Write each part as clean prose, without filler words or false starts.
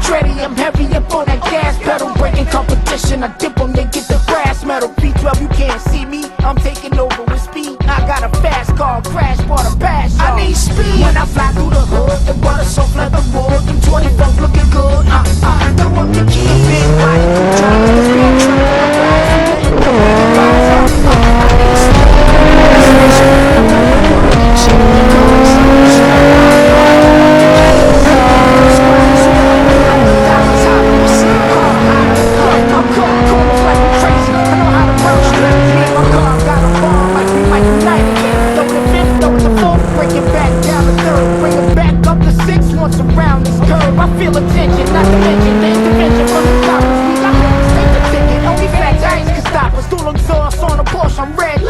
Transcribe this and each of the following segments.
Dreddy, I'm heavy up on that gas pedal, breaking competition. I dip on they get the brass metal. B12, you can't see me, I'm taking over with speed. I got a fast car, crash, bought a bash. I need speed when I fly through the hood. The butter soft like the wood. Them 24 looking good. Throw up the key, big body, driving the big truck. I feel attention, not to mention the intervention from the coppers. We got to take the ticket, only fat giants can stop us. Dual exhaust on a Porsche, I'm red.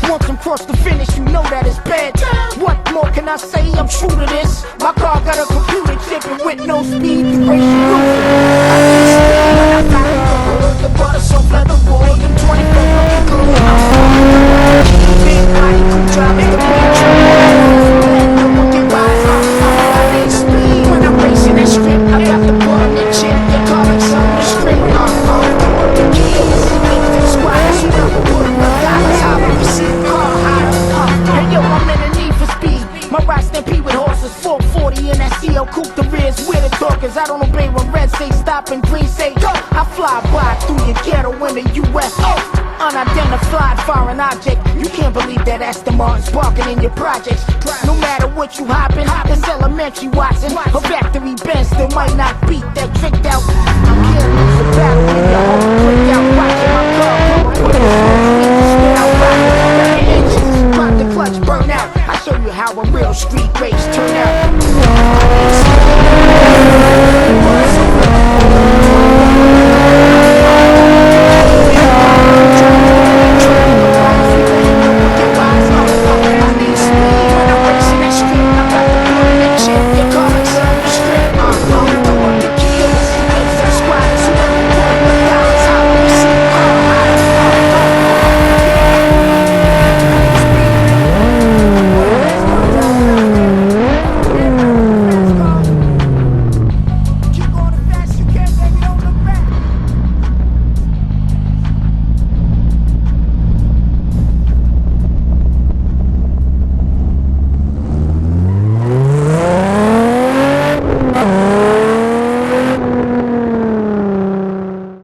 Once I'm crossed the finish, you know that it's bad. What more can I say? I'm true to this. My car got a computer chip and with no speed to race you through. I need speed when I fly through the hood. The butter soft leather wood, them 24 looking good. Big body, cool driving the big truck. No one can buy it. I need speed when I'm racing that strip. I got the ball in the chip. Your car like something straight. Throw up the keys, make them squats. You know, put them up, dollars, how we receive car high. Hey yo, I'm in the need for speed. My ride stampede with horses, 440 in that CL coupe. The rear's where the talkers. I don't obey when red say stop and green say go. I fly by through your ghetto in the US. Unidentified foreign object. You can't believe that Aston Martin's barking in your projects. No matter what you hoppin', it's elementary watching. A factory Benz still might not beat that tricked out